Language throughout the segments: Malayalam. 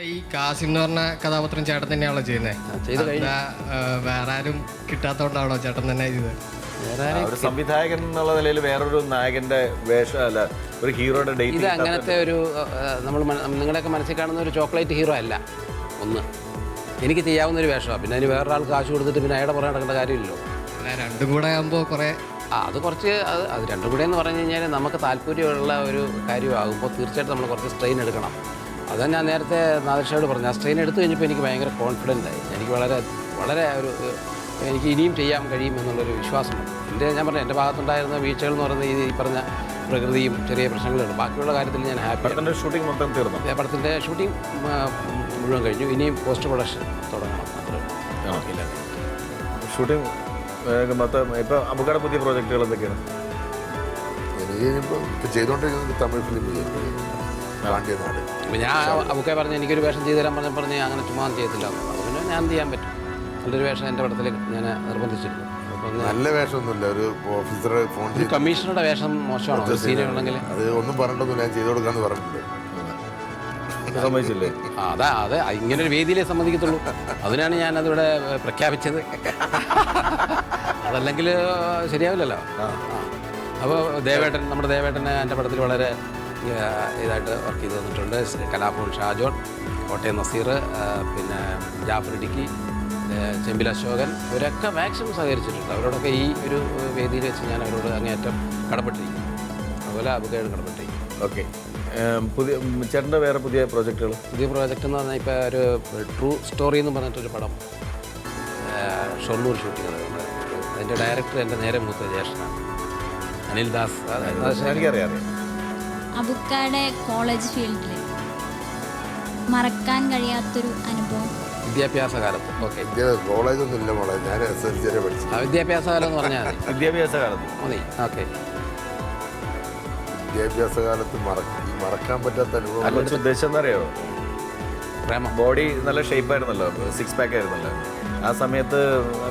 ഈ കാസിം എന്ന് പറഞ്ഞ കഥാപാത്രം ചേട്ടൻ തന്നെയാണല്ലോ ചെയ്യുന്നത്? വേറെ ആരും കിട്ടാത്തോണ്ടാണോ ചേട്ടൻ തന്നെ ചെയ്തത്? ഒരു സംവിധായകൻ എന്നുള്ള നിലയിൽ വേറൊരു നായകന്റെ വേഷം അല്ല, ഒരു ഹീറോയുടെ ഡേറ്റ് ഇത് അങ്ങനത്തെ ഒരു നമ്മൾ നിങ്ങളുടെയൊക്കെ മനസ്സിൽ കാണുന്ന ഒരു ചോക്ലേറ്റ് ഹീറോ അല്ല. ഒന്ന് എനിക്ക് ചെയ്യാവുന്ന ഒരു വേഷമാണ്. പിന്നെ അതിന് വേറൊരാൾ കാശ് കൊടുത്തിട്ട് പിന്നെ അയാളുടെ പുറകെ നടക്കേണ്ട കാര്യമില്ലല്ലോ. രണ്ടും കൂടെ ആകുമ്പോൾ കുറേ അത് കുറച്ച് അത് രണ്ടും കൂടെ എന്ന് പറഞ്ഞു കഴിഞ്ഞാൽ നമുക്ക് താല്പര്യമുള്ള ഒരു കാര്യമാകുമ്പോൾ തീർച്ചയായിട്ടും നമ്മൾ കുറച്ച് സ്ട്രെയിൻ എടുക്കണം. അതാണ് ഞാൻ നേരത്തെ നാദിർഷയോട് പറഞ്ഞു. ആ സ്ട്രെയിൻ എടുത്തു കഴിഞ്ഞപ്പോൾ എനിക്ക് ഭയങ്കര കോൺഫിഡൻ്റ് ആയി. എനിക്ക് വളരെ വളരെ എനിക്ക് ഇനിയും ചെയ്യാൻ കഴിയും എന്നുള്ളൊരു വിശ്വാസമുണ്ട്. ഞാൻ പറഞ്ഞു എൻ്റെ ഭാഗത്തുണ്ടായിരുന്ന വീഴ്ചകൾ എന്ന് പറയുന്നത് ഈ പറഞ്ഞ പ്രകൃതിയും ചെറിയ പ്രശ്നങ്ങളുണ്ട്. ബാക്കിയുള്ള കാര്യത്തിൽ ഞാൻ ഹാപ്പി. പടത്തിൻ്റെ ഷൂട്ടിംഗ് മൊത്തം തീർന്നു. പടത്തിൻ്റെ ഷൂട്ടിംഗ് മുഴുവൻ കഴിഞ്ഞു. ഇനിയും പോസ്റ്റ് പ്രൊഡക്ഷൻ തുടങ്ങണം. അത്ര ഷൂട്ടിംഗ് മൊത്തം. ഇപ്പോൾ അബുക്കാടെ പുതിയ പ്രോജക്റ്റുകൾ എന്തൊക്കെയാണ്? എനിക്കിപ്പോൾ ചെയ്തുകൊണ്ടിരിക്കുന്നത് തമിഴ് ഫിലിം പാണ്ഡ്യനാട്. അപ്പോൾ ഞാൻ അബുക്കെ പറഞ്ഞ് എനിക്കൊരു വേഷം ചെയ്തു തരാൻ പറഞ്ഞ് അങ്ങനെ ചുമ്മാ ചെയ്യത്തില്ല. അപ്പോൾ പിന്നെ ഞാൻ എന്ത് ചെയ്യാൻ പറ്റും? നല്ലൊരു വേഷം എൻ്റെ പടത്തിൽ ഞാൻ നിർബന്ധിച്ചിരുന്നു. നല്ല വേഷമൊന്നുമില്ല. ഒരു ഓഫീസറെ ഫോൺ ചെയ്ത് കമ്മീഷണറുടെ വേഷം മോശമാണോ സീനുണ്ടെങ്കിൽ അത് ഒന്നും പറഞ്ഞിട്ടൊന്നുമില്ല. ഞാൻ ചെയ്തു കൊടുക്കാമെന്ന് പറഞ്ഞിട്ടുണ്ട്. സമ്മതിച്ചില്ലേ? അതെ ഇങ്ങനൊരു വേദിയിലേ സമ്മതിക്കത്തുള്ളൂ. അതിനാണ് ഞാനതിവിടെ പ്രഖ്യാപിച്ചത്. അതല്ലെങ്കിൽ ശരിയാവില്ലല്ലോ. അപ്പോൾ നമ്മുടെ ദേവേട്ടനെ എൻ്റെ പടത്തിൽ വളരെ ഇതായിട്ട് വർക്ക് ചെയ്ത് തന്നിട്ടുണ്ട്. കലാഭവൻ ഷാജോൺ, കോട്ടയം നസീർ, പിന്നെ ജാഫർ ഇടുക്കി, ചെമ്പിൽ അശോകൻ, ഇവരൊക്കെ മാക്സിമം സഹകരിച്ചിട്ടുണ്ട്. അവരോടൊക്കെ ഈ ഒരു വേദിയിൽ വെച്ച് ഞാൻ അവരോട് അങ്ങേയറ്റം കടപ്പെട്ടിരിക്കും. അതുപോലെ അബുക്കയോട് കടപ്പെട്ടിരിക്കും. ഓക്കെ. പുതിയ ചേട്ടൻ്റെ വേറെ പുതിയ പ്രോജക്റ്റുകൾ? പുതിയ പ്രോജക്റ്റ് എന്ന് പറഞ്ഞാൽ ഇപ്പോൾ ഒരു ട്രൂ സ്റ്റോറി എന്ന് പറഞ്ഞിട്ടൊരു പടം ഷൊർണൂർ ഷൂട്ട് ചെയ്തത്. അതിൻ്റെ ഡയറക്ടർ എൻ്റെ നേരെ മൂത്ത ജ്യേഷ്ഠനാണ്, അനിൽ ദാസ്. എനിക്കറിയാം. അബുക്കയുടെ കോളേജ് ഫീൽഡിൽ മറക്കാൻ കഴിയാത്തൊരു അനുഭവം വിദ്യാഭ്യാസ കാലത്ത്. ഓക്കെ, കോളേജൊന്നും ഇല്ല മോളെ, ഞാൻ SLC വരെ പഠിച്ചു. വിദ്യാഭ്യാസ കാലം എന്ന് പറഞ്ഞാൽ മതി. വിദ്യാഭ്യാസ കാലത്ത് മതി. ഓക്കെ, വിദ്യാഭ്യാസ കാലത്ത് മറക്കാൻ പറ്റാത്ത അനുഭവം. ഉദ്ദേശം എന്നറിയാമോ? പ്രേമം. ബോഡി നല്ല ഷേപ്പായിരുന്നല്ലോ, 6 പാക്ക് ആയിരുന്നല്ലോ. ആ സമയത്ത്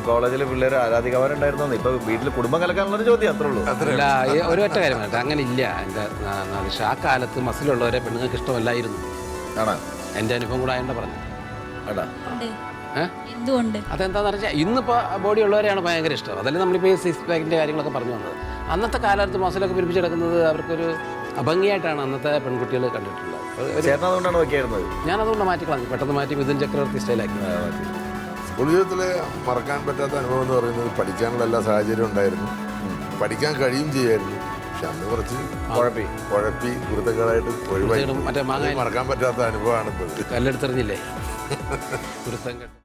കോളേജിൽ പിള്ളേർ ആരാധികമാരുണ്ടായിരുന്നു. ഇപ്പൊ വീട്ടിൽ കുടുംബം കലക്കാനുള്ളൊരു ചോദ്യം അത്രേ ഉള്ളൂ. അല്ല, ഒരു ഒറ്റ കാര്യം കേട്ടോ, അങ്ങനെ ഇല്ല. എൻ്റെ ആ കാലത്ത് മസിലുള്ളവരെ പെണ്ണുങ്ങൾക്ക് ഇഷ്ടമല്ലായിരുന്നു. ആണോ? എൻ്റെ അനുഭവം കൂടെ ആയതുകൊണ്ട് പറഞ്ഞു. എന്തുകൊണ്ട്? അതെന്താണെന്ന് പറഞ്ഞാൽ ഇന്നിപ്പോൾ ബോഡി ഉള്ളവരെയാണ് ഭയങ്കര ഇഷ്ടം. അതല്ലേ നമ്മളിപ്പോൾ ഈ 6 പാക്കിൻ്റെ കാര്യങ്ങളൊക്കെ പറഞ്ഞു വന്നത്. അന്നത്തെ കാലത്ത് മസിലൊക്കെ പിരിപ്പിച്ച് കിടക്കുന്നത് അവർക്കൊരു അഭംഗിയായിട്ടാണ് അന്നത്തെ പെൺകുട്ടികൾ കണ്ടിട്ടുള്ളത്. ചേട്ടൻ അതുകൊണ്ടാണ് നോക്കിയായിരുന്നത്. ഞാനതുകൊണ്ട് മാറ്റിക്കളഞ്ഞു, പെട്ടെന്ന് മാറ്റി മിഥുൻ ചക്രവർത്തി സ്റ്റൈലാക്കി. സ്കൂൾ ജീവിതത്തിലെ മറക്കാൻ പറ്റാത്ത അനുഭവം എന്ന് പറയുന്നത് പഠിക്കാനുള്ള എല്ലാ സാഹചര്യവും ഉണ്ടായിരുന്നു, പഠിക്കാൻ കഴിയും ചെയ്യായിരുന്നു. പക്ഷെ അന്ന് കുറച്ച് കുഴപ്പി കുരുത്തക്കേടായിട്ട് ഒഴിവായി. മറ്റേ മാങ്ങ മറക്കാൻ പറ്റാത്ത അനുഭവമാണ് ഇപ്പോൾ. കല്ലെടുത്തെറിഞ്ഞില്ലേ കുരുത്തം.